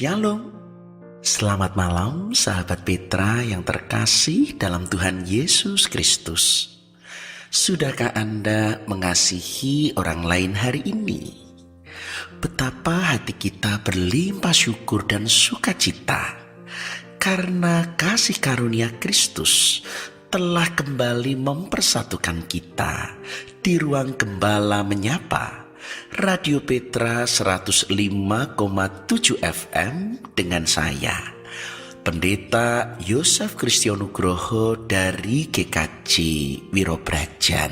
Shalom, selamat malam sahabat Petra yang terkasih dalam Tuhan Yesus Kristus. Sudahkah Anda mengasihi orang lain hari ini? Betapa hati kita berlimpah syukur dan sukacita karena kasih karunia Kristus telah kembali mempersatukan kita di ruang Gembala Menyapa Radio Petra 105,7 FM dengan saya, Pendeta Yosef Kristianugroho dari GKJ Wirobrajan.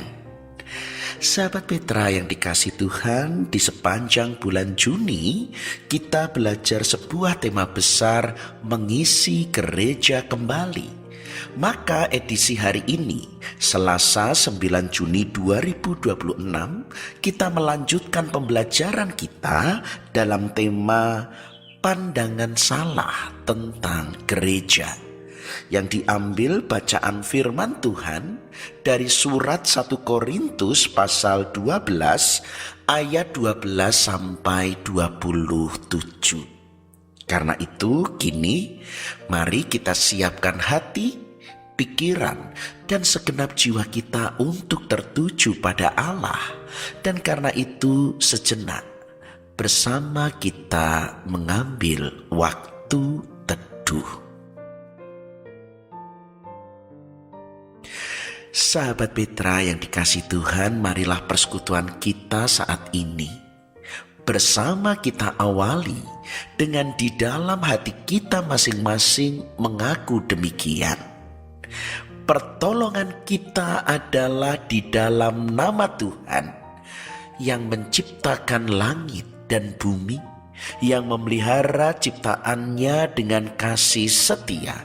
Sahabat Petra yang dikasih Tuhan, di sepanjang bulan Juni kita belajar sebuah tema besar mengisi gereja kembali. Maka edisi hari ini, Selasa 9 Juni 2026, kita melanjutkan pembelajaran kita dalam tema pandangan salah tentang gereja, yang diambil bacaan firman Tuhan dari surat 1 Korintus pasal 12 ayat 12 sampai 27. Karena itu kini mari kita siapkan hati, pikiran, dan segenap jiwa kita untuk tertuju pada Allah. Dan karena itu sejenak bersama kita mengambil waktu teduh. Sahabat Petra yang dikasih Tuhan, marilah persekutuan kita saat ini bersama kita awali dengan di dalam hati kita masing-masing mengaku demikian. Pertolongan kita adalah di dalam nama Tuhan yang menciptakan langit dan bumi, yang memelihara ciptaannya dengan kasih setia,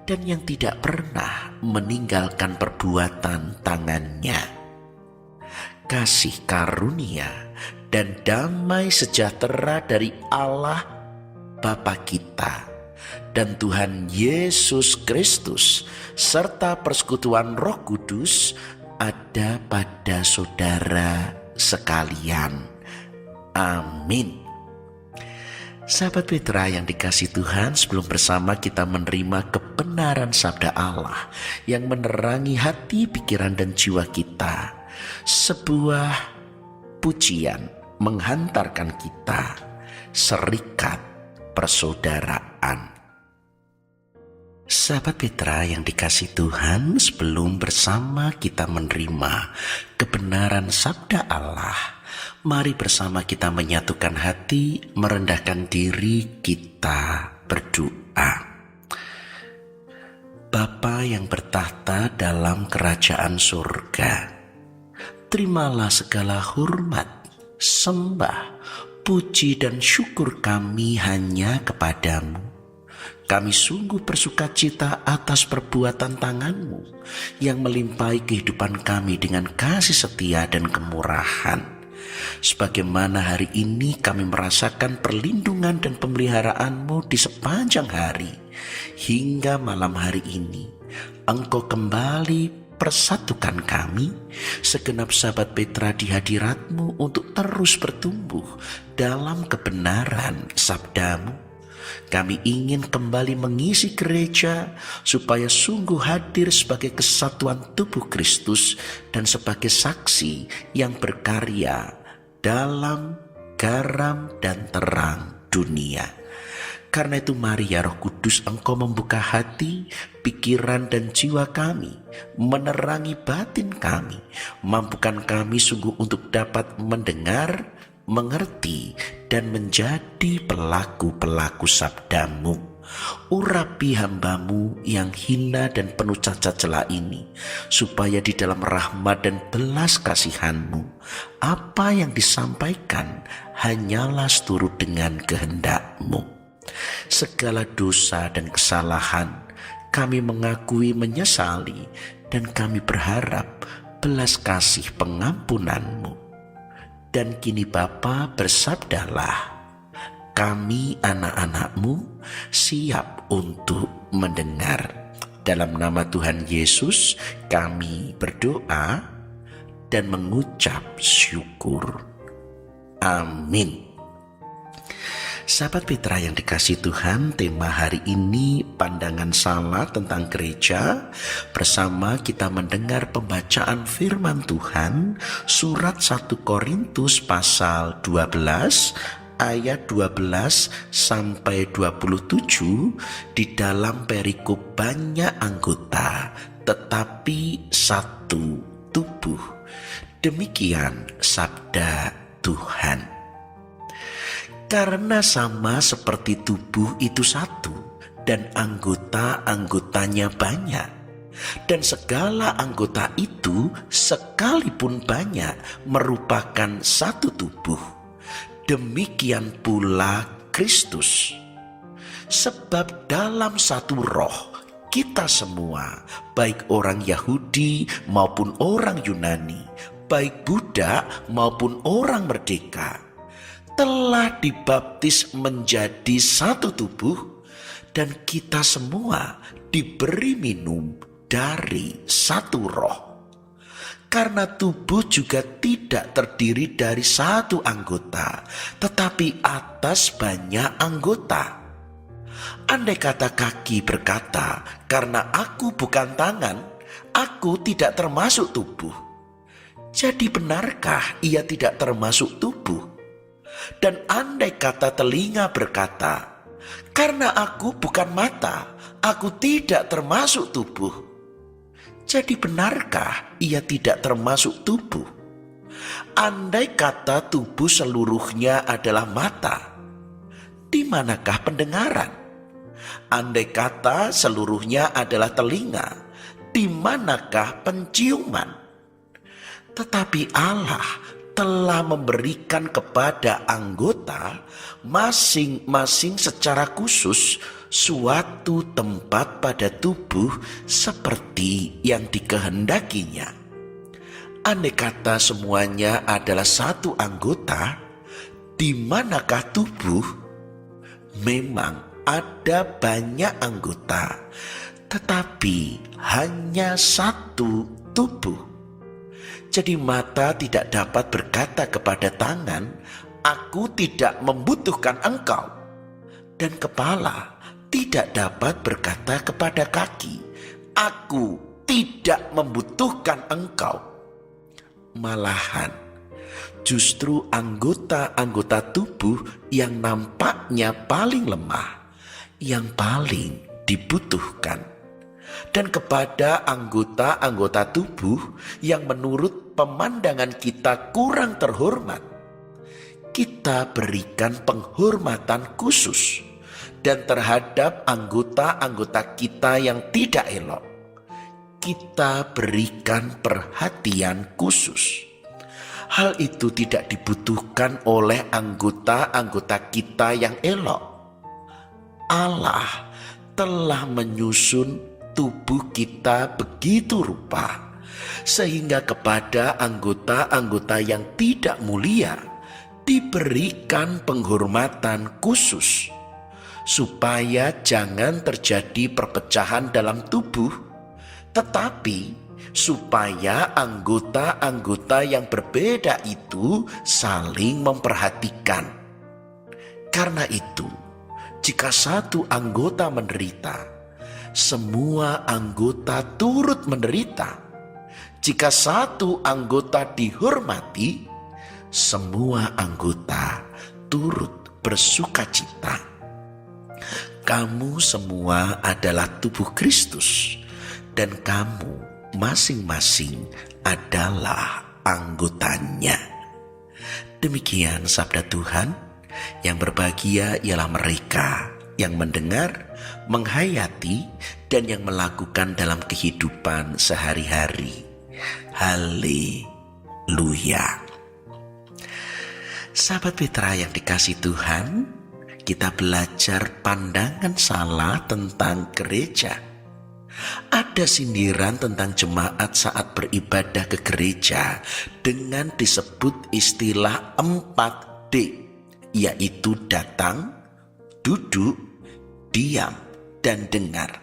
dan yang tidak pernah meninggalkan perbuatan tangannya. Kasih karunia dan damai sejahtera dari Allah Bapa kita dan Tuhan Yesus Kristus serta persekutuan Roh Kudus ada pada saudara sekalian. Amin. Sahabat Petra yang dikasih Tuhan, sebelum bersama kita menerima kebenaran sabda Allah yang menerangi hati, pikiran, dan jiwa kita, sebuah pujian menghantarkan kita serikat persaudaraan. Sahabat Petra yang dikasih Tuhan, sebelum bersama kita menerima kebenaran sabda Allah, mari bersama kita menyatukan hati, merendahkan diri, kita berdoa. Bapa yang bertahta dalam kerajaan surga, terimalah segala hormat, sembah, puji dan syukur kami hanya kepadamu. Kami sungguh bersukacita atas perbuatan tangan-Mu yang melimpahi kehidupan kami dengan kasih setia dan kemurahan. Sebagaimana hari ini kami merasakan perlindungan dan pemeliharaan-Mu di sepanjang hari, hingga malam hari ini Engkau kembali persatukan kami, segenap sahabat Petra di hadirat-Mu untuk terus bertumbuh dalam kebenaran sabda-Mu. Kami ingin kembali mengisi gereja supaya sungguh hadir sebagai kesatuan tubuh Kristus dan sebagai saksi yang berkarya dalam garam dan terang dunia. Karena itu mari ya Roh Kudus, Engkau membuka hati, pikiran dan jiwa kami, menerangi batin kami, mampukan kami sungguh untuk dapat mendengar, mengerti, dan menjadi pelaku-pelaku sabda-Mu. Urapi hamba-Mu yang hina dan penuh cacat celah ini, supaya di dalam rahmat dan belas kasihan-Mu, apa yang disampaikan hanyalah seturut dengan kehendak-Mu. Segala dosa dan kesalahan kami mengakui, menyesali, dan kami berharap belas kasih pengampunan-Mu. Dan kini Bapa, bersabdalah, kami anak-anak-Mu siap untuk mendengar. Dalam nama Tuhan Yesus kami berdoa dan mengucap syukur. Amin. Sahabat Petra yang dikasihi Tuhan, tema hari ini pandangan salah tentang gereja. Bersama kita mendengar pembacaan firman Tuhan, surat 1 Korintus pasal 12 ayat 12 sampai 27. Di dalam perikop banyak anggota tetapi satu tubuh. Demikian sabda Tuhan. Karena sama seperti tubuh itu satu dan anggota-anggotanya banyak, dan segala anggota itu sekalipun banyak merupakan satu tubuh, demikian pula Kristus. Sebab dalam satu roh kita semua, baik orang Yahudi maupun orang Yunani, baik budak maupun orang merdeka, telah dibaptis menjadi satu tubuh, dan kita semua diberi minum dari satu roh. Karena tubuh juga tidak terdiri dari satu anggota, tetapi atas banyak anggota. Andai kata kaki berkata, "Karena aku bukan tangan, aku tidak termasuk tubuh." Jadi benarkah ia tidak termasuk tubuh? Dan andai kata telinga berkata, "Karena aku bukan mata, aku tidak termasuk tubuh." Jadi benarkah ia tidak termasuk tubuh? Andai kata tubuh seluruhnya adalah mata, di manakah pendengaran? Andai kata seluruhnya adalah telinga, di manakah penciuman? Tetapi Allah telah memberikan kepada anggota masing-masing secara khusus suatu tempat pada tubuh seperti yang dikehendakinya. Andai kata semuanya adalah satu anggota, di manakah tubuh? Memang ada banyak anggota, tetapi hanya satu tubuh. Jadi mata tidak dapat berkata kepada tangan, "Aku tidak membutuhkan engkau." Dan kepala tidak dapat berkata kepada kaki, "Aku tidak membutuhkan engkau." Malahan, justru anggota-anggota tubuh yang nampaknya paling lemah, yang paling dibutuhkan. Dan kepada anggota-anggota tubuh yang menurut pemandangan kita kurang terhormat, kita berikan penghormatan khusus. Dan terhadap anggota-anggota kita yang tidak elok, kita berikan perhatian khusus. Hal itu tidak dibutuhkan oleh anggota-anggota kita yang elok. Allah telah menyusun tubuh kita begitu rupa, sehingga kepada anggota-anggota yang tidak mulia diberikan penghormatan khusus, supaya jangan terjadi perpecahan dalam tubuh, tetapi supaya anggota-anggota yang berbeda itu saling memperhatikan. Karena itu, jika satu anggota menderita, semua anggota turut menderita. Jika satu anggota dihormati, semua anggota turut bersukacita. Kamu semua adalah tubuh Kristus, dan kamu masing-masing adalah anggotanya. Demikian sabda Tuhan. Yang berbahagia ialah mereka yang mendengar, menghayati, dan yang melakukan dalam kehidupan sehari-hari. Haleluya. Sahabat Petra yang dikasihi Tuhan, kita belajar pandangan salah tentang gereja. Ada sindiran tentang jemaat saat beribadah ke gereja dengan disebut istilah 4D, yaitu datang, duduk, diam, dan dengar.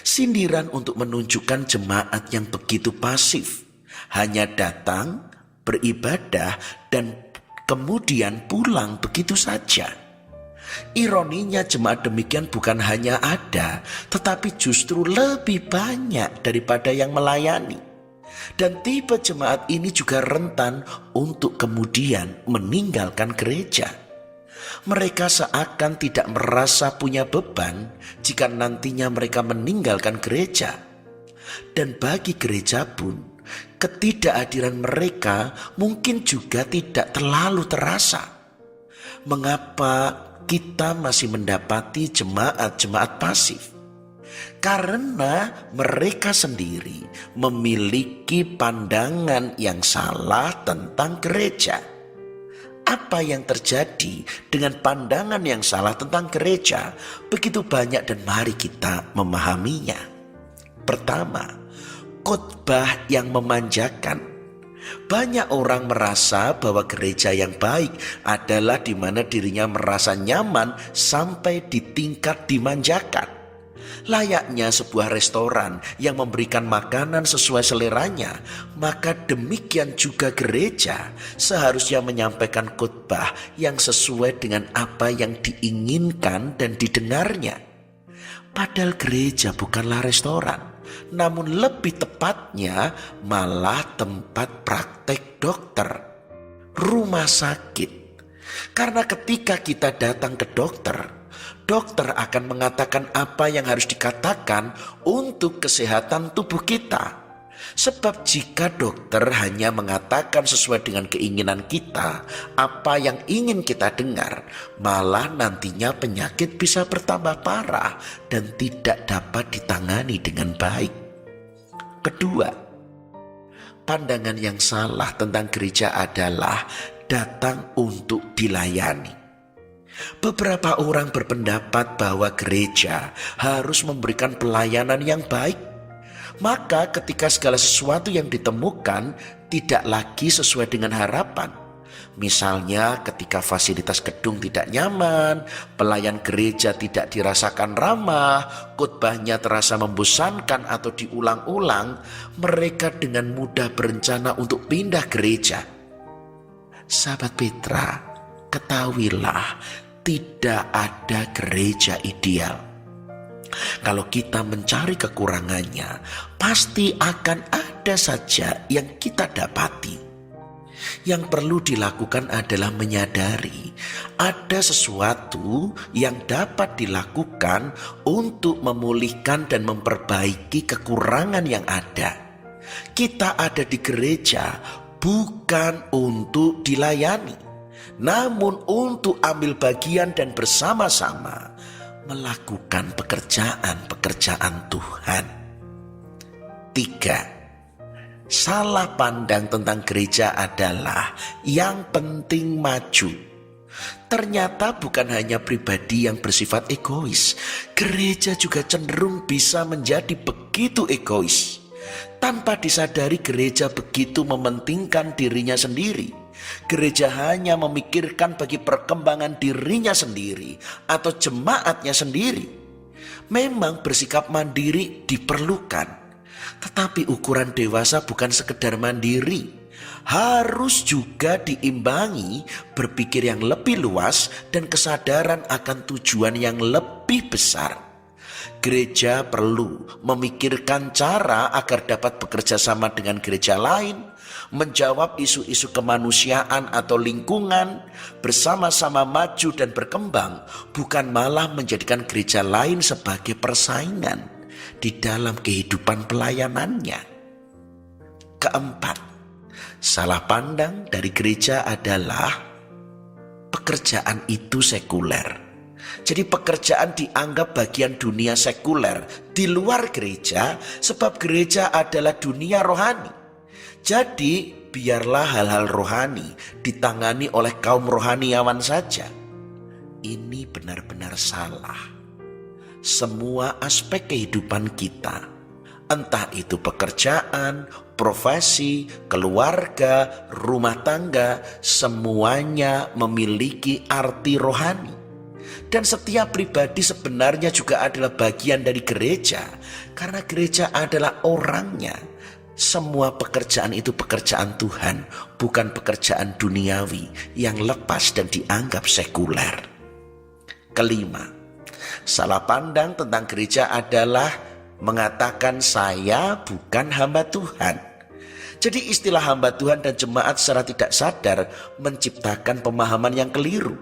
Sindiran untuk menunjukkan jemaat yang begitu pasif, hanya datang, beribadah, dan kemudian pulang begitu saja. Ironinya jemaat demikian bukan hanya ada, tetapi justru lebih banyak daripada yang melayani. Dan tipe jemaat ini juga rentan untuk kemudian meninggalkan gereja. Mereka seakan tidak merasa punya beban jika nantinya mereka meninggalkan gereja. Dan bagi gereja pun, ketidakhadiran mereka mungkin juga tidak terlalu terasa. Mengapa kita masih mendapati jemaat-jemaat pasif? Karena mereka sendiri memiliki pandangan yang salah tentang gereja. Apa yang terjadi dengan pandangan yang salah tentang gereja? Begitu banyak dan mari kita memahaminya. Pertama, khotbah yang memanjakan. Banyak orang merasa bahwa gereja yang baik adalah di mana dirinya merasa nyaman sampai di tingkat dimanjakan. Layaknya sebuah restoran yang memberikan makanan sesuai seleranya, maka demikian juga gereja seharusnya menyampaikan khotbah yang sesuai dengan apa yang diinginkan dan didengarnya. Padahal gereja bukanlah restoran, namun lebih tepatnya malah tempat praktek dokter, rumah sakit. Karena ketika kita datang ke dokter, dokter akan mengatakan apa yang harus dikatakan untuk kesehatan tubuh kita. Sebab jika dokter hanya mengatakan sesuai dengan keinginan kita, apa yang ingin kita dengar, malah nantinya penyakit bisa bertambah parah dan tidak dapat ditangani dengan baik. Kedua, pandangan yang salah tentang gereja adalah datang untuk dilayani. Beberapa orang berpendapat bahwa gereja harus memberikan pelayanan yang baik. Maka ketika segala sesuatu yang ditemukan tidak lagi sesuai dengan harapan, misalnya ketika fasilitas gedung tidak nyaman, pelayan gereja tidak dirasakan ramah, khotbahnya terasa membosankan atau diulang-ulang, mereka dengan mudah berencana untuk pindah gereja. Sahabat Petra, ketahuilah, tidak ada gereja ideal. Kalau kita mencari kekurangannya, pasti akan ada saja yang kita dapati. Yang perlu dilakukan adalah menyadari ada sesuatu yang dapat dilakukan untuk memulihkan dan memperbaiki kekurangan yang ada. Kita ada di gereja bukan untuk dilayani, namun untuk ambil bagian dan bersama-sama melakukan pekerjaan-pekerjaan Tuhan. 3. Salah pandang tentang gereja adalah yang penting maju. Ternyata bukan hanya pribadi yang bersifat egois, gereja juga cenderung bisa menjadi begitu egois. Tanpa disadari gereja begitu mementingkan dirinya sendiri. Gereja hanya memikirkan bagi perkembangan dirinya sendiri atau jemaatnya sendiri. Memang bersikap mandiri diperlukan, tetapi ukuran dewasa bukan sekedar mandiri. Harus juga diimbangi berpikir yang lebih luas dan kesadaran akan tujuan yang lebih besar. Gereja perlu memikirkan cara agar dapat bekerja sama dengan gereja lain, menjawab isu-isu kemanusiaan atau lingkungan, bersama-sama maju dan berkembang, bukan malah menjadikan gereja lain sebagai persaingan di dalam kehidupan pelayanannya. Keempat, salah pandang dari gereja adalah pekerjaan itu sekuler. Jadi pekerjaan dianggap bagian dunia sekuler di luar gereja, sebab gereja adalah dunia rohani. Jadi biarlah hal-hal rohani ditangani oleh kaum rohaniawan saja. Ini benar-benar salah. Semua aspek kehidupan kita, entah itu pekerjaan, profesi, keluarga, rumah tangga, semuanya memiliki arti rohani. Dan setiap pribadi sebenarnya juga adalah bagian dari gereja, karena gereja adalah orangnya. Semua pekerjaan itu pekerjaan Tuhan, bukan pekerjaan duniawi yang lepas dan dianggap sekuler. Kelima, salah pandang tentang gereja adalah mengatakan saya bukan hamba Tuhan. Jadi istilah hamba Tuhan dan jemaat secara tidak sadar menciptakan pemahaman yang keliru.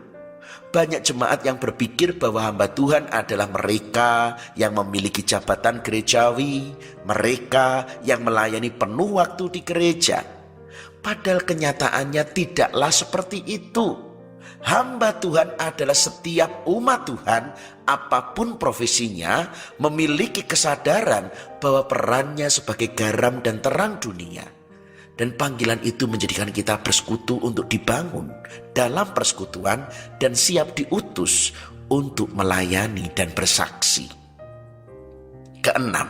Banyak jemaat yang berpikir bahwa hamba Tuhan adalah mereka yang memiliki jabatan gerejawi, mereka yang melayani penuh waktu di gereja. Padahal kenyataannya tidaklah seperti itu. Hamba Tuhan adalah setiap umat Tuhan, apapun profesinya, memiliki kesadaran bahwa perannya sebagai garam dan terang dunia. Dan panggilan itu menjadikan kita bersekutu untuk dibangun dalam persekutuan dan siap diutus untuk melayani dan bersaksi. Keenam,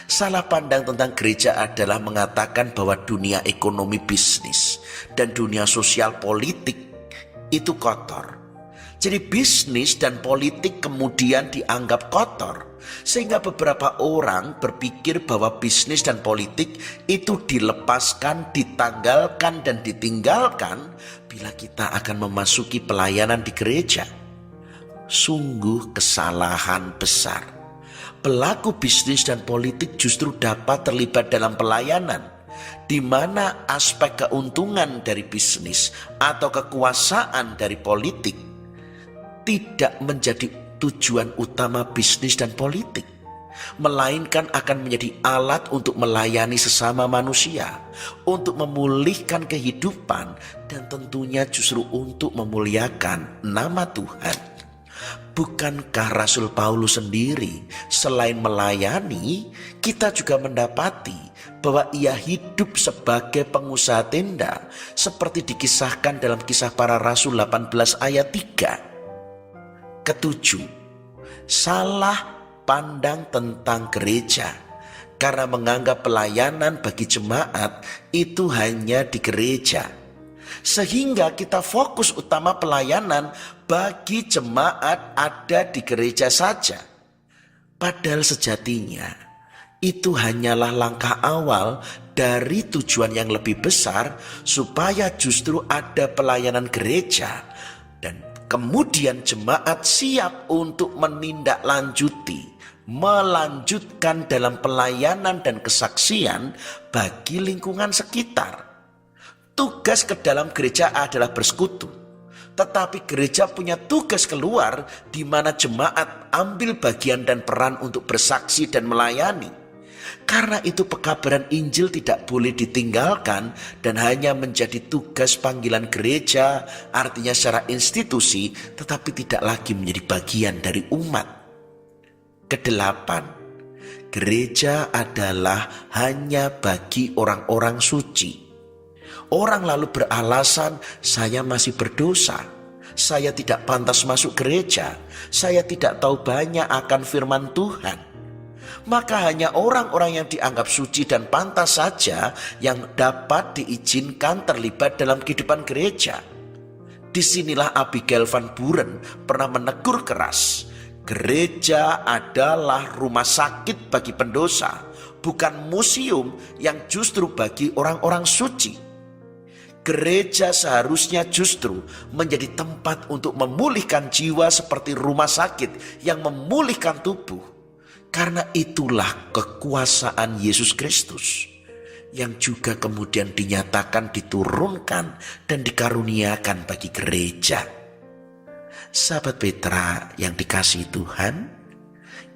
salah pandang tentang gereja adalah mengatakan bahwa dunia ekonomi bisnis dan dunia sosial politik itu kotor. Jadi bisnis dan politik kemudian dianggap kotor, sehingga beberapa orang berpikir bahwa bisnis dan politik itu dilepaskan, ditanggalkan dan ditinggalkan bila kita akan memasuki pelayanan di gereja. Sungguh kesalahan besar. Pelaku bisnis dan politik justru dapat terlibat dalam pelayanan, di mana aspek keuntungan dari bisnis atau kekuasaan dari politik tidak menjadi tujuan utama bisnis dan politik, melainkan akan menjadi alat untuk melayani sesama manusia, untuk memulihkan kehidupan, dan tentunya justru untuk memuliakan nama Tuhan. Bukankah Rasul Paulus sendiri selain melayani, kita juga mendapati bahwa ia hidup sebagai pengusaha tenda, seperti dikisahkan dalam Kisah Para Rasul 18 ayat 3. Ketujuh, salah pandang tentang gereja karena menganggap pelayanan bagi jemaat itu hanya di gereja, sehingga kita fokus utama pelayanan bagi jemaat ada di gereja saja. Padahal sejatinya itu hanyalah langkah awal dari tujuan yang lebih besar, supaya justru ada pelayanan gereja dan kemudian jemaat siap untuk menindaklanjuti, melanjutkan dalam pelayanan dan kesaksian bagi lingkungan sekitar. Tugas ke dalam gereja adalah bersekutu, tetapi gereja punya tugas keluar di mana jemaat ambil bagian dan peran untuk bersaksi dan melayani. Karena itu pekabaran Injil tidak boleh ditinggalkan dan hanya menjadi tugas panggilan gereja, artinya secara institusi, tetapi tidak lagi menjadi bagian dari umat. Kedelapan, gereja adalah hanya bagi orang-orang suci. Orang lalu beralasan, saya masih berdosa, saya tidak pantas masuk gereja, saya tidak tahu banyak akan firman Tuhan. Maka hanya orang-orang yang dianggap suci dan pantas saja yang dapat diizinkan terlibat dalam kehidupan gereja. Disinilah Abigail van Buren pernah menegur keras, gereja adalah rumah sakit bagi pendosa, bukan museum yang justru bagi orang-orang suci. Gereja seharusnya justru menjadi tempat untuk memulihkan jiwa seperti rumah sakit yang memulihkan tubuh. Karena itulah kekuasaan Yesus Kristus yang juga kemudian dinyatakan, diturunkan dan dikaruniakan bagi gereja. Sahabat Petra yang dikasihi Tuhan,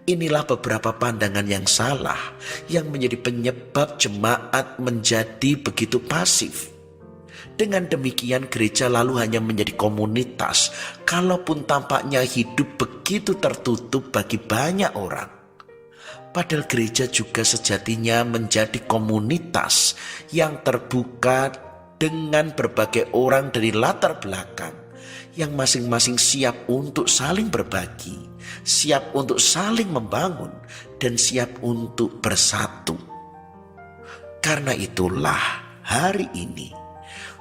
inilah beberapa pandangan yang salah yang menjadi penyebab jemaat menjadi begitu pasif. Dengan demikian gereja lalu hanya menjadi komunitas, kalaupun tampaknya hidup begitu tertutup bagi banyak orang. Padahal gereja juga sejatinya menjadi komunitas yang terbuka dengan berbagai orang dari latar belakang, yang masing-masing siap untuk saling berbagi, siap untuk saling membangun, dan siap untuk bersatu. Karena itulah hari ini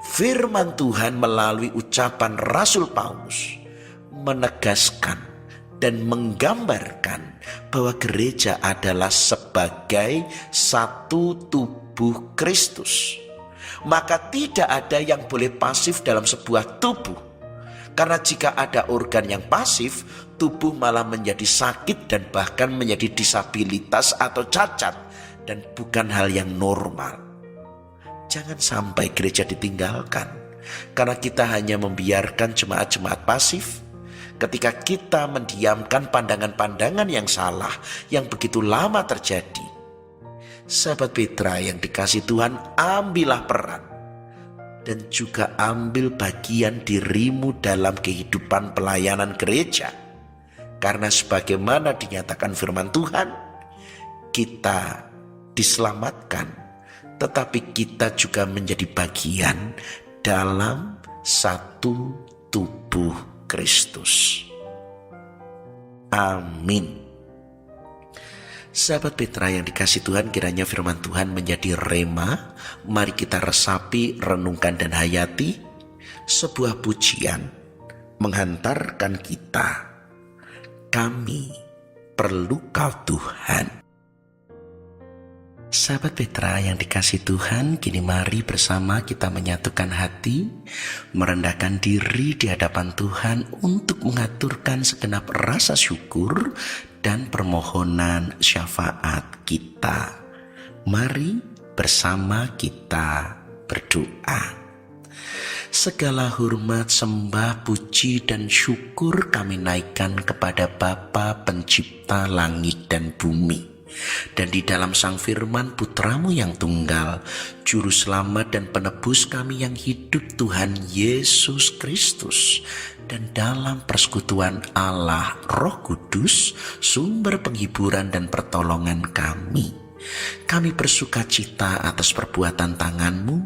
firman Tuhan melalui ucapan Rasul Paulus menegaskan dan menggambarkan bahwa gereja adalah sebagai satu tubuh Kristus. Maka tidak ada yang boleh pasif dalam sebuah tubuh. Karena jika ada organ yang pasif, tubuh malah menjadi sakit dan bahkan menjadi disabilitas atau cacat, dan bukan hal yang normal. Jangan sampai gereja ditinggalkan karena kita hanya membiarkan jemaat-jemaat pasif. Ketika kita mendiamkan pandangan-pandangan yang salah yang begitu lama terjadi. Sahabat Petra yang dikasihi Tuhan, ambillah peran dan juga ambil bagian dirimu dalam kehidupan pelayanan gereja. Karena sebagaimana dinyatakan firman Tuhan, kita diselamatkan, tetapi kita juga menjadi bagian dalam satu tubuh Kristus. Amin. Sahabat Petra yang dikasihi Tuhan, kiranya firman Tuhan menjadi rema. Mari kita resapi, renungkan dan hayati. Sebuah pujian menghantarkan kita. Kami perlu Kau Tuhan. Sahabat Petra yang dikasihi Tuhan, kini mari bersama kita menyatukan hati, merendahkan diri di hadapan Tuhan untuk mengaturkan segenap rasa syukur dan permohonan syafaat kita. Mari bersama kita berdoa. Segala hormat, sembah, puji, dan syukur kami naikkan kepada Bapa Pencipta langit dan bumi. Dan di dalam Sang Firman Putramu yang tunggal, Juru Selamat dan Penebus kami yang hidup, Tuhan Yesus Kristus. Dan dalam persekutuan Allah Roh Kudus, sumber penghiburan dan pertolongan kami. Kami bersukacita atas perbuatan tangan-Mu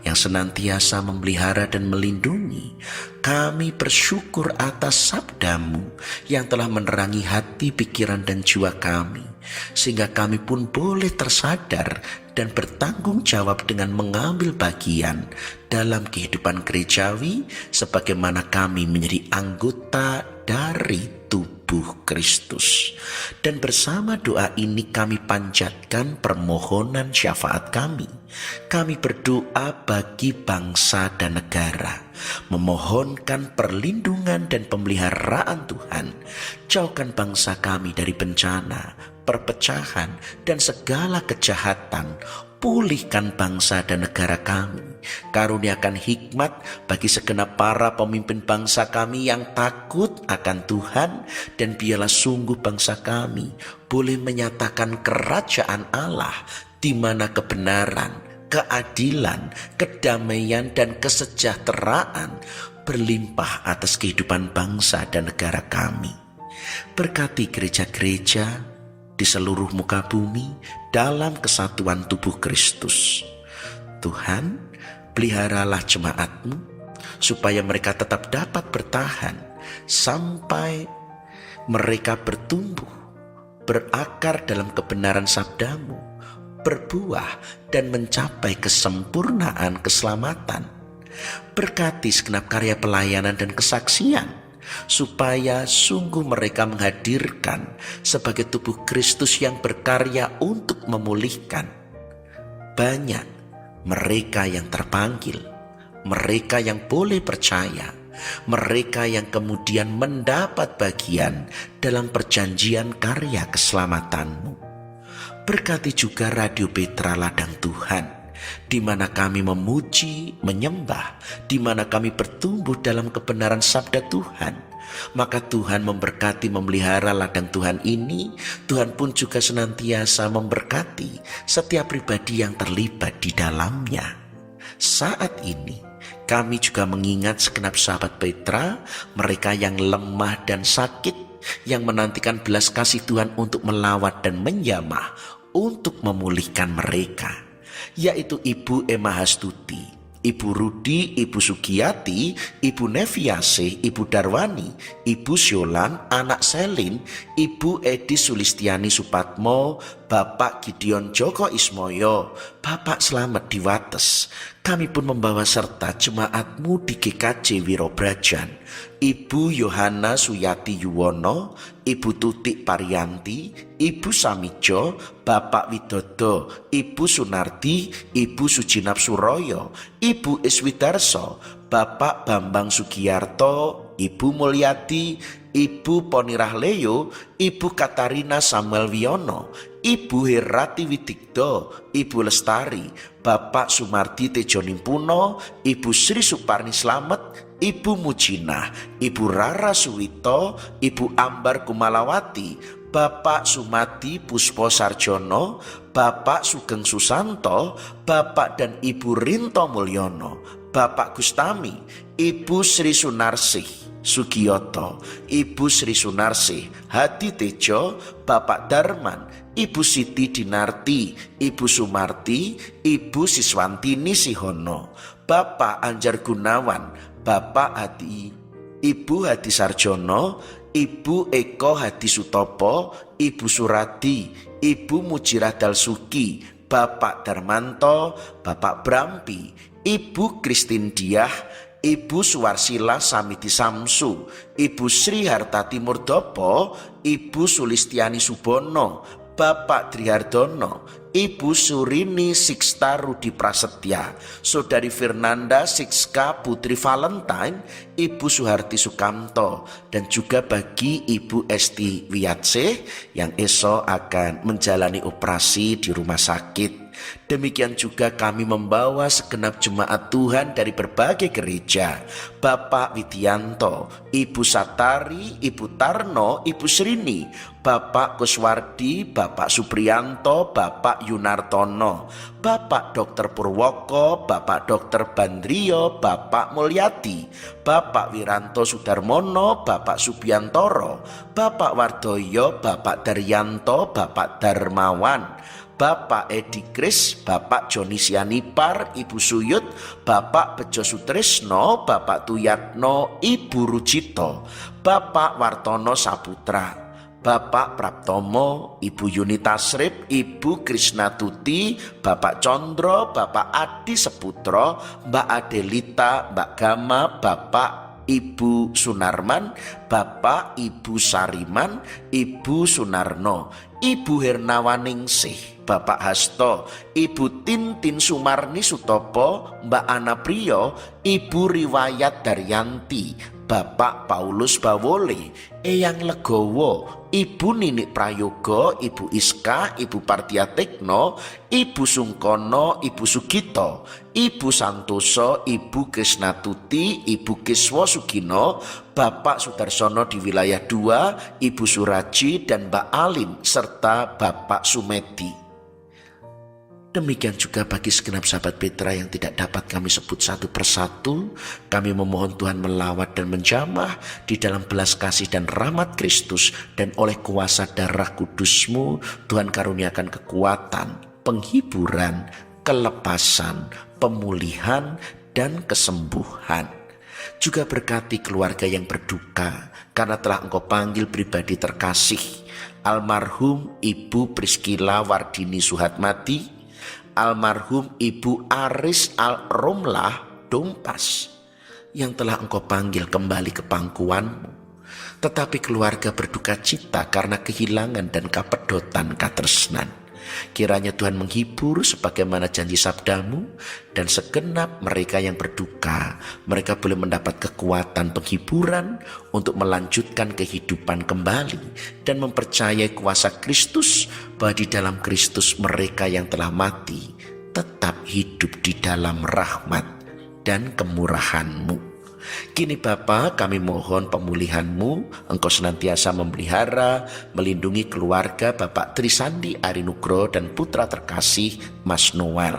yang senantiasa memelihara dan melindungi. Kami bersyukur atas sabda-Mu yang telah menerangi hati, pikiran, dan jiwa kami, sehingga kami pun boleh tersadar dan bertanggung jawab dengan mengambil bagian dalam kehidupan gerejawi, sebagaimana kami menjadi anggota dari tubuh Kristus. Dan bersama doa ini kami panjatkan permohonan syafaat kami. Kami berdoa bagi bangsa dan negara, memohonkan perlindungan dan pemeliharaan Tuhan. Jauhkan bangsa kami dari bencana, perpecahan, dan segala kejahatan. Pulihkan bangsa dan negara kami. Karuniakan hikmat bagi segenap para pemimpin bangsa kami yang takut akan Tuhan, dan biarlah sungguh bangsa kami boleh menyatakan kerajaan Allah, di mana kebenaran, keadilan, kedamaian, dan kesejahteraan berlimpah atas kehidupan bangsa dan negara kami. Berkati gereja-gereja di seluruh muka bumi dalam kesatuan tubuh Kristus. Tuhan, peliharalah jemaat-Mu supaya mereka tetap dapat bertahan sampai mereka bertumbuh, berakar dalam kebenaran sabda-Mu, berbuah dan mencapai kesempurnaan keselamatan. Berkati segenap karya pelayanan dan kesaksian, supaya sungguh mereka menghadirkan sebagai tubuh Kristus yang berkarya untuk memulihkan. Banyak mereka yang terpanggil, mereka yang boleh percaya, mereka yang kemudian mendapat bagian dalam perjanjian karya keselamatan-Mu. Berkati juga Radio Petra Ladang Tuhan, di mana kami memuji, menyembah, di mana kami bertumbuh dalam kebenaran sabda Tuhan. Maka Tuhan memberkati, memelihara ladang Tuhan ini. Tuhan pun juga senantiasa memberkati setiap pribadi yang terlibat di dalamnya. Saat ini kami juga mengingat segenap sahabat Petra, mereka yang lemah dan sakit, yang menantikan belas kasih Tuhan untuk melawat dan menjamah, untuk memulihkan mereka, yaitu Ibu Emma Hastuti, Ibu Rudi, Ibu Sugiyati, Ibu Neviase, Ibu Darwani, Ibu Syolan, anak Selin, Ibu Edi Sulistiani Supatmo, Bapak Gideon Joko Ismoyo, Bapak Slamet di Wates. Kami pun membawa serta jemaat-Mu di GKJ Wirobrajan, Ibu Yohana Suyati Yuwono, Ibu Tutik Parianti, Ibu Samijo, Bapak Widodo, Ibu Sunardi, Ibu Sujinap Suroyo, Ibu Iswidarso, Bapak Bambang Sugiyarto, Ibu Mulyadi, Ibu Ponirah Leo, Ibu Katarina Samuel Wiono, Ibu Herati Widigdo, Ibu Lestari, Bapak Sumardi Tejo Nimpuno, Ibu Sri Suparni Slamet, Ibu Mujinah, Ibu Rara Suwito, Ibu Ambar Kumalawati, Bapak Sumadi Puspo Sarjono, Bapak Sugeng Susanto, Bapak dan Ibu Rinto Mulyono, Bapak Gustami, Ibu Sri Sunarsih Sugiyoto, Ibu Sri Sunarsih Hadi Tejo, Bapak Darman, Ibu Siti Dinarti, Ibu Sumarti, Ibu Siswantini Sihono, Bapak Anjar Gunawan, Bapak Hadi, Ibu Hadi Sarjono, Ibu Eko Hadi Sutopo, Ibu Suradi, Ibu Mujirah Dalsuki, Bapak Darmanto, Bapak Brampi, Ibu Kristin Diah, Ibu Suwarsila Samiti Samsu, Ibu Sri Hartati Murdopo, Ibu Sulistiani Subono, Bapak Trihardono, Ibu Surini Siksta Rudi Prasetya, Saudari Fernanda Sikska Putri Valentine, Ibu Suharti Sukamto, dan juga bagi Ibu Esti Wiyatse yang esok akan menjalani operasi di rumah sakit. Demikian juga kami membawa segenap jemaat Tuhan dari berbagai gereja, Bapak Widianto, Ibu Satari, Ibu Tarno, Ibu Srini, Bapak Kuswardi, Bapak Supriyanto, Bapak Yunartono, Bapak Dr. Purwoko, Bapak Dr. Bandrio, Bapak Mulyadi, Bapak Wiranto Sudarmono, Bapak Subiantoro, Bapak Wardoyo, Bapak Daryanto, Bapak Darmawan, Bapak Edi Kris, Bapak Joni Sianipar, Ibu Suyut, Bapak Bejo Sutrisno, Bapak Tuyatno, Ibu Rujito, Bapak Wartono Saputra, Bapak Praptomo, Ibu Yuni Tasrip, Ibu Krisna Tuti, Bapak Condro, Bapak Adi Seputro, Mbak Adelita, Mbak Gama, Bapak Ibu Sunarman, Bapak Ibu Sariman, Ibu Sunarno, Ibu Hernawaningsih, Bapak Hasto, Ibu Tintin Sumarni Sutopo, Mbak Ana Priyo, Ibu Riwayat Daryanti, Bapak Paulus Bawole, Eyang Legowo, Ibu Ninik Prayogo, Ibu Iska, Ibu Partiatekno, Ibu Sungkono, Ibu Sugito, Ibu Santoso, Ibu Krisnatuti, Ibu Kiswo Sugino, Bapak Sudarsono di wilayah 2, Ibu Suraji dan Mbak Alin, serta Bapak Sumedi. Demikian juga bagi segenap sahabat Petra yang tidak dapat kami sebut satu persatu. Kami memohon Tuhan melawat dan menjamah di dalam belas kasih dan rahmat Kristus, dan oleh kuasa darah kudus-Mu Tuhan karuniakan kekuatan, penghiburan, kelepasan, pemulihan, dan kesembuhan. Juga berkati keluarga yang berduka karena telah Engkau panggil pribadi terkasih, almarhum Ibu Priskila Wardini Suhatmati, almarhum Ibu Aris Al-Romlah Dompas, yang telah Engkau panggil kembali ke pangkuan-Mu. Tetapi keluarga berduka cita karena kehilangan dan kapedotan katresnan. Kiranya Tuhan menghibur sebagaimana janji sabda-Mu, dan segenap mereka yang berduka, mereka boleh mendapat kekuatan penghiburan untuk melanjutkan kehidupan kembali dan mempercayai kuasa Kristus, bahwa di dalam Kristus mereka yang telah mati tetap hidup di dalam rahmat dan kemurahan-Mu. Kini Bapa, kami mohon pemulihan-Mu. Engkau senantiasa memelihara, melindungi keluarga Bapak Trisandi Arinugro dan putra terkasih Mas Noel.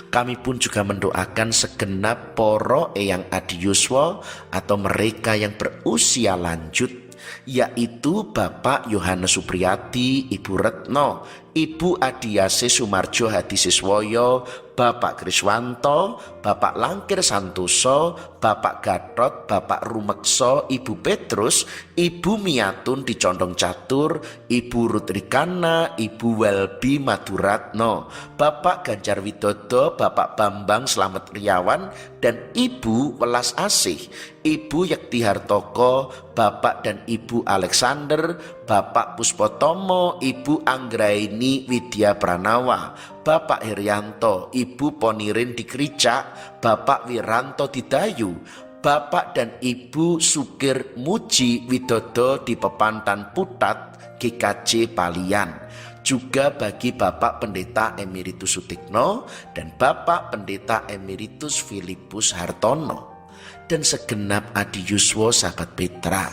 Kami pun juga mendoakan segenap poro Eyang Adi Yuswo atau mereka yang berusia lanjut, yaitu Bapak Yohanes Supriyati, Ibu Retno, Ibu Adiase Sumarjo Hadisiswoyo, Bapak Kriswanto, Bapak Langkir Santoso, Bapak Gatot, Bapak Rumekso, Ibu Petrus, Ibu Miatun di Condong Catur, Ibu Rutrikana, Ibu Welbi Maduratno, Bapak Ganjar Widodo, Bapak Bambang Slamet Riawan, dan Ibu Welas Asih, Ibu Yekti Hartoko, Bapak dan Ibu Alexander, Bapak Puspotomo, Ibu Anggraini Widya Pranawa, Bapak Herianto, Ibu Ponirin di Kricak, Bapak Wiranto di Dayu, Bapak dan Ibu Sukir Muji Widodo di Pepantan Putat GKJ Palian, juga bagi Bapak Pendeta Emeritus Sutikno dan Bapak Pendeta Emeritus Filipus Hartono, dan segenap Adi Yuswo sahabat Petra.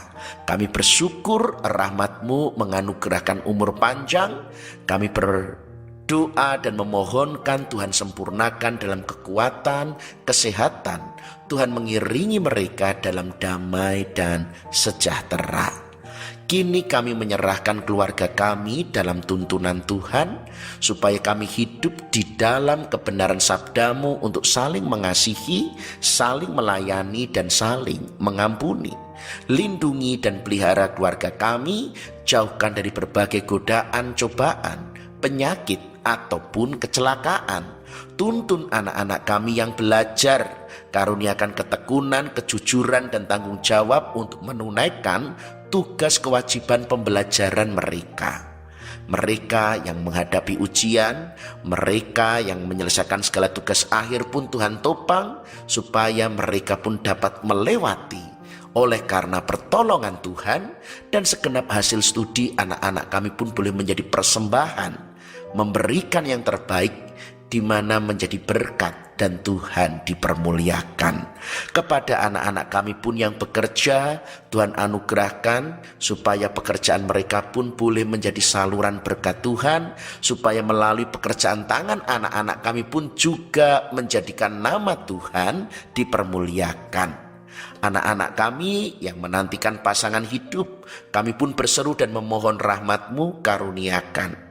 Kami bersyukur rahmat-Mu menganugerahkan umur panjang. Kami berdoa dan memohonkan Tuhan sempurnakan dalam kekuatan, kesehatan. Tuhan mengiringi mereka dalam damai dan sejahtera. Kini kami menyerahkan keluarga kami dalam tuntunan Tuhan, supaya kami hidup di dalam kebenaran sabda-Mu untuk saling mengasihi, saling melayani, dan saling mengampuni. Lindungi dan pelihara keluarga kami, jauhkan dari berbagai godaan, cobaan, penyakit, ataupun kecelakaan. Tuntun anak-anak kami yang belajar, karuniakan ketekunan, kejujuran, dan tanggung jawab untuk menunaikan tugas kewajiban pembelajaran mereka. Mereka yang menghadapi ujian, mereka yang menyelesaikan segala tugas akhir pun Tuhan topang, supaya mereka pun dapat melewati oleh karena pertolongan Tuhan. Dan segenap hasil studi anak-anak kami pun boleh menjadi persembahan, memberikan yang terbaik, di mana menjadi berkat dan Tuhan dipermuliakan. Kepada anak-anak kami pun yang bekerja, Tuhan anugerahkan supaya pekerjaan mereka pun boleh menjadi saluran berkat Tuhan, supaya melalui pekerjaan tangan anak-anak kami pun juga menjadikan nama Tuhan dipermuliakan. Anak-anak kami yang menantikan pasangan hidup, kami pun berseru dan memohon rahmat-Mu, karuniakan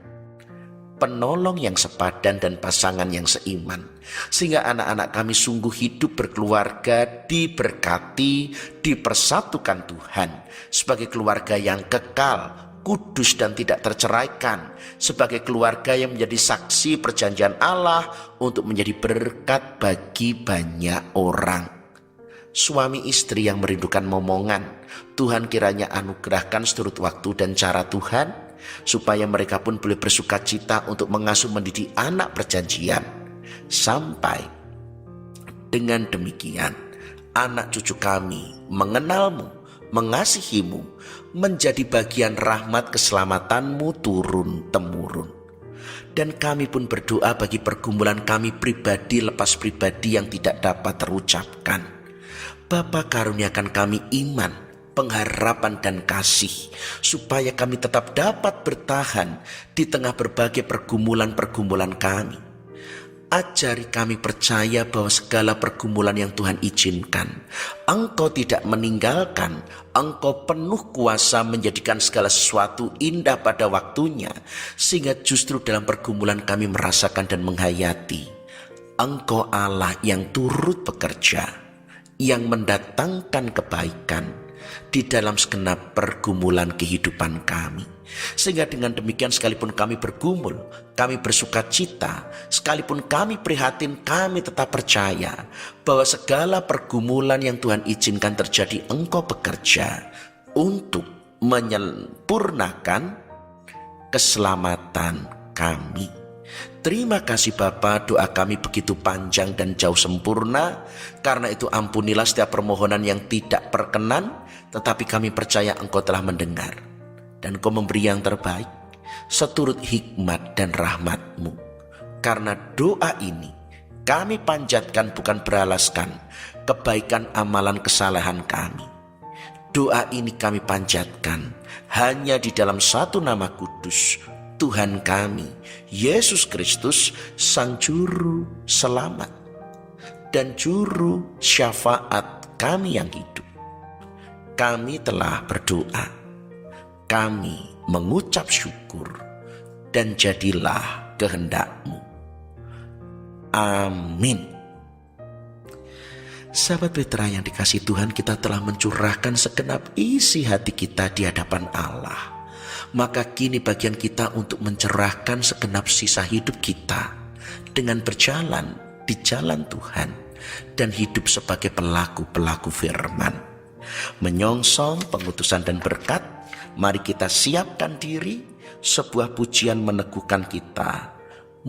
penolong yang sepadan dan pasangan yang seiman, sehingga anak-anak kami sungguh hidup berkeluarga, diberkati, dipersatukan Tuhan sebagai keluarga yang kekal, kudus, dan tidak terceraikan, sebagai keluarga yang menjadi saksi perjanjian Allah untuk menjadi berkat bagi banyak orang. Suami istri yang merindukan momongan, Tuhan kiranya anugerahkan seturut waktu dan cara Tuhan, supaya mereka pun boleh bersuka cita untuk mengasuh mendidik anak perjanjian. Sampai dengan demikian anak cucu kami mengenal-Mu, mengasihi-Mu, menjadi bagian rahmat keselamatan-Mu turun-temurun. Dan kami pun berdoa bagi pergumulan kami pribadi lepas pribadi yang tidak dapat terucapkan. Bapa, karuniakan kami iman, pengharapan, dan kasih, supaya kami tetap dapat bertahan di tengah berbagai pergumulan-pergumulan kami. Ajari kami percaya bahwa segala pergumulan yang Tuhan izinkan, Engkau tidak meninggalkan. Engkau penuh kuasa menjadikan segala sesuatu indah pada waktunya, sehingga justru dalam pergumulan kami merasakan dan menghayati Engkau Allah yang turut bekerja, yang mendatangkan kebaikan di dalam segenap pergumulan kehidupan kami. Sehingga dengan demikian, sekalipun kami bergumul, kami bersuka cita, sekalipun kami prihatin, kami tetap percaya bahwa segala pergumulan yang Tuhan izinkan terjadi, Engkau bekerja untuk menyempurnakan keselamatan kami. Terima kasih Bapa, doa kami begitu panjang dan jauh sempurna. Karena itu ampunilah setiap permohonan yang tidak berkenan, tetapi kami percaya Engkau telah mendengar, dan Engkau memberi yang terbaik seturut hikmat dan rahmat-Mu. Karena doa ini kami panjatkan bukan beralaskan kebaikan amalan kesalahan kami. Doa ini kami panjatkan hanya di dalam satu nama kudus, Tuhan kami, Yesus Kristus, Sang Juru Selamat dan Juru Syafaat kami yang hidup. Kami telah berdoa, kami mengucap syukur, dan jadilah kehendak-Mu. Amin. Sahabat Petra yang dikasihi Tuhan, kita telah mencurahkan segenap isi hati kita di hadapan Allah. Maka kini bagian kita untuk mencerahkan segenap sisa hidup kita dengan berjalan di jalan Tuhan dan hidup sebagai pelaku-pelaku firman. Menyongsong pengutusan dan berkat, mari kita siapkan diri. Sebuah pujian meneguhkan kita,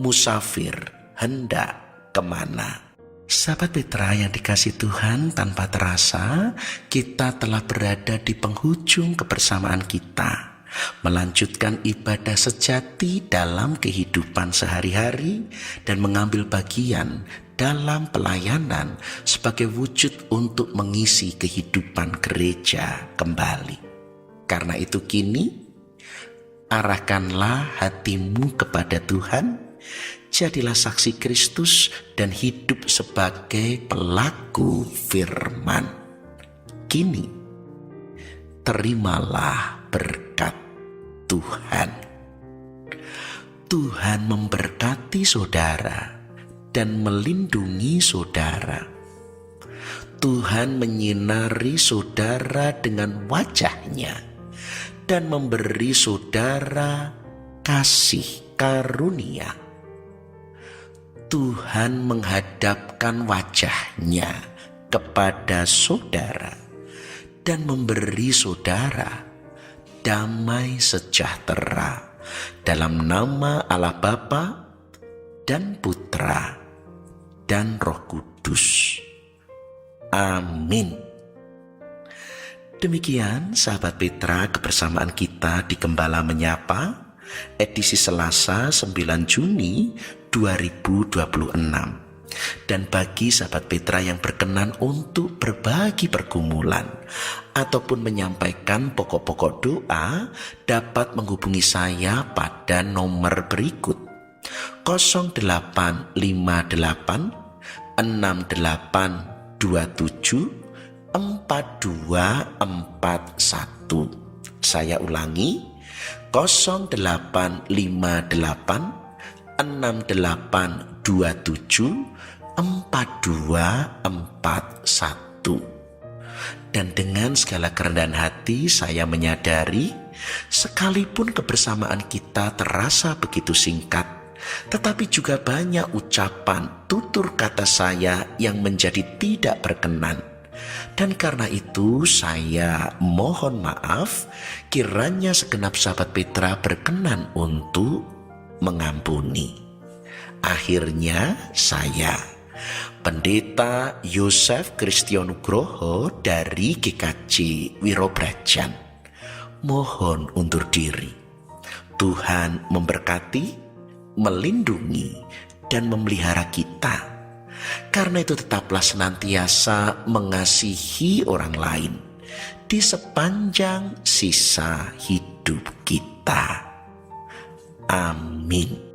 musafir hendak kemana. Sahabat Petra yang dikasihi Tuhan, tanpa terasa kita telah berada di penghujung kebersamaan kita, melanjutkan ibadah sejati dalam kehidupan sehari-hari dan mengambil bagian dalam pelayanan sebagai wujud untuk mengisi kehidupan gereja kembali. Karena itu kini, arahkanlah hatimu kepada Tuhan, jadilah saksi Kristus dan hidup sebagai pelaku firman. Kini, terimalah berkat Tuhan. Tuhan memberkati saudara dan melindungi saudara. Tuhan menyinari saudara dengan wajah-Nya dan memberi saudara kasih karunia. Tuhan menghadapkan wajah-Nya kepada saudara dan memberi saudara damai sejahtera dalam nama Allah Bapa dan Putra dan Roh Kudus. Amin. Demikian sahabat Petra, kebersamaan kita di Gembala Menyapa, edisi Selasa 9 Juni 2026. Dan bagi sahabat Petra yang berkenan untuk berbagi pergumulan ataupun menyampaikan pokok-pokok doa, dapat menghubungi saya pada nomor berikut: 0858 6827 4241. Saya ulangi, 0858 6827 4241. Dan dengan segala kerendahan hati saya menyadari, sekalipun kebersamaan kita terasa begitu singkat, tetapi juga banyak ucapan tutur kata saya yang menjadi tidak berkenan. Dan karena itu saya mohon maaf, kiranya segenap sahabat Petra berkenan untuk mengampuni. Akhirnya saya, Pendeta Yosef Kristianugroho dari GKJ Wirobrajan, mohon undur diri. Tuhan memberkati, melindungi, dan memelihara kita. Karena itu tetaplah senantiasa mengasihi orang lain di sepanjang sisa hidup kita. Amin.